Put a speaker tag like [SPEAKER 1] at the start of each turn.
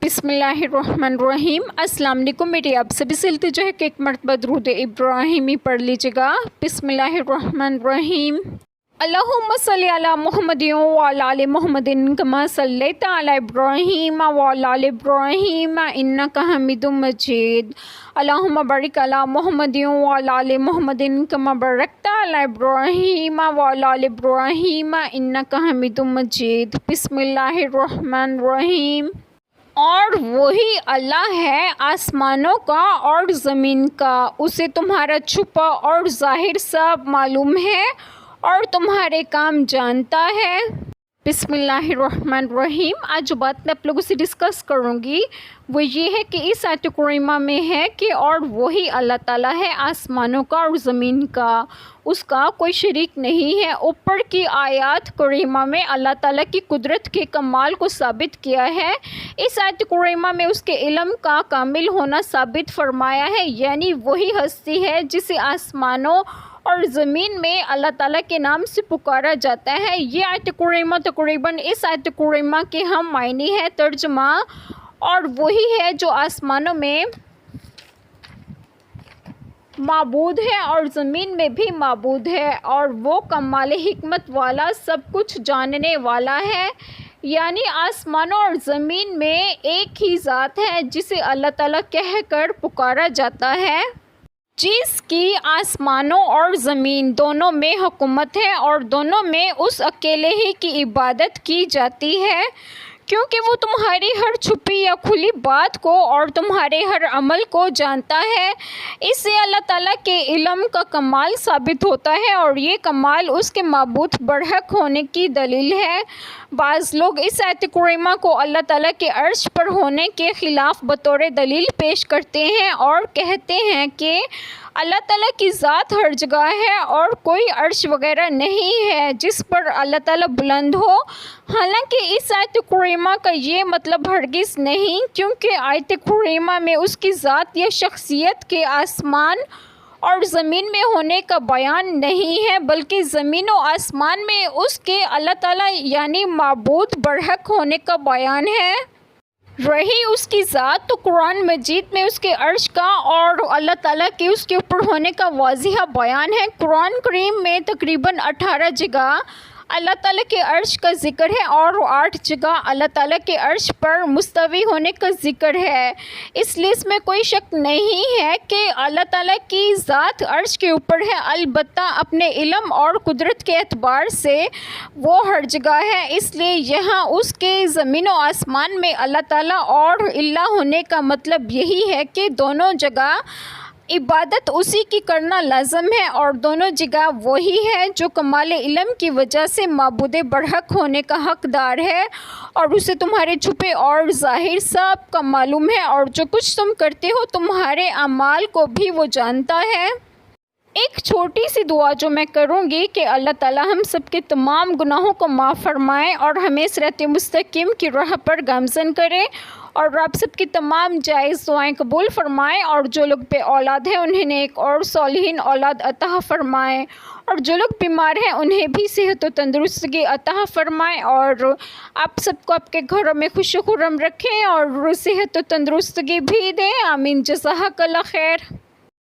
[SPEAKER 1] بسم اللہ الرحمن الرحیم۔ السلام علیکم میری آپ سبھی سے التجا ہے کہ ایک مرتبہ درود ابراہیمی پڑھ لیجیے گا۔ بسم اللہ الرحمن الرحیم۔ اللہم صلی علی محمد وعلی آل محمد کما صلیت علی ابراہیم وعلی آل ابراہیم انک حمید مجید۔ اللہم بارک علی محمد وعلی آل محمد کما بارکت علی ابراہیم وعلی آل ابراہیم انک حمید مجید۔ بسم اللہ الرحمن الرحیم۔ اور وہی اللہ ہے آسمانوں کا اور زمین کا، اسے تمہارا چھپا اور ظاہر سب معلوم ہے اور تمہارے کام جانتا ہے۔ بسم اللہ الرحمن الرحیم۔ آج جو بات میں آپ لوگوں سے ڈسکس کروں گی وہ یہ ہے کہ اس آیت کریمہ میں ہے کہ اور وہی اللہ تعالیٰ ہے آسمانوں کا اور زمین کا، اس کا کوئی شریک نہیں ہے۔ اوپر کی آیات کریمہ میں اللہ تعالیٰ کی قدرت کے کمال کو ثابت کیا ہے، اس آیت کریمہ میں اس کے علم کا کامل ہونا ثابت فرمایا ہے، یعنی وہی ہستی ہے جسے آسمانوں اور زمین میں اللہ تعالیٰ کے نام سے پکارا جاتا ہے۔ یہ آیت کریمہ تقریباً اس آیت کریمہ کے ہم معنی ہے ترجمہ، اور وہی ہے جو آسمانوں میں معبود ہے اور زمین میں بھی معبود ہے، اور وہ کمال حکمت والا سب کچھ جاننے والا ہے، یعنی آسمانوں اور زمین میں ایک ہی ذات ہے جسے اللہ تعالیٰ کہہ کر پکارا جاتا ہے، جس کی آسمانوں اور زمین دونوں میں حکومت ہے اور دونوں میں اس اکیلے ہی کی عبادت کی جاتی ہے، کیونکہ وہ تمہاری ہر چھپی یا کھلی بات کو اور تمہارے ہر عمل کو جانتا ہے۔ اس سے اللہ تعالیٰ کے علم کا کمال ثابت ہوتا ہے، اور یہ کمال اس کے معبود برحق ہونے کی دلیل ہے۔ بعض لوگ اس آیت کریمہ کو اللہ تعالیٰ کے عرش پر ہونے کے خلاف بطور دلیل پیش کرتے ہیں اور کہتے ہیں کہ اللہ تعالیٰ کی ذات ہر جگہ ہے اور کوئی عرش وغیرہ نہیں ہے جس پر اللہ تعالیٰ بلند ہو، حالانکہ اس آیت کریمہ کا یہ مطلب ہرگز نہیں، کیونکہ آیت کریمہ میں اس کی ذات یا شخصیت کے آسمان اور زمین میں ہونے کا بیان نہیں ہے، بلکہ زمین و آسمان میں اس کے اللہ تعالیٰ یعنی معبود برحق ہونے کا بیان ہے۔ رہی اس کی ذات تو قرآن مجید میں اس کے عرش کا اور اللہ تعالیٰ کے اس کے اوپر ہونے کا واضح بیان ہے۔ قرآن کریم میں تقریباً 18 جگہ اللہ تعالیٰ کے عرش کا ذکر ہے اور 8 جگہ اللہ تعالیٰ کے عرش پر مستوی ہونے کا ذکر ہے۔ اس لسٹ میں کوئی شک نہیں ہے کہ اللہ تعالیٰ کی ذات عرش کے اوپر ہے، البتہ اپنے علم اور قدرت کے اعتبار سے وہ ہر جگہ ہے، اس لیے یہاں اس کے زمین و آسمان میں اللہ تعالیٰ اور اللہ ہونے کا مطلب یہی ہے کہ دونوں جگہ عبادت اسی کی کرنا لازم ہے، اور دونوں جگہ وہی ہے جو کمال علم کی وجہ سے معبود برحق ہونے کا حقدار ہے، اور اسے تمہارے چھپے اور ظاہر سب کا معلوم ہے، اور جو کچھ تم کرتے ہو تمہارے اعمال کو بھی وہ جانتا ہے۔ ایک چھوٹی سی دعا جو میں کروں گی کہ اللہ تعالیٰ ہم سب کے تمام گناہوں کو معاف فرمائے اور ہمیں صراط مستقیم کی راہ پر گامزن کرے، اور آپ سب کی تمام جائز دعائیں قبول فرمائے، اور جو لوگ بے اولاد ہیں انہیں نیک اور صالحین اولاد عطا فرمائے، اور جو لوگ بیمار ہیں انہیں بھی صحت و تندرستگی عطا فرمائے، اور آپ سب کو آپ کے گھروں میں خوش و خرم رکھیں اور صحت و تندرستگی بھی دیں۔ آمین۔ جزاک اللہ خیر۔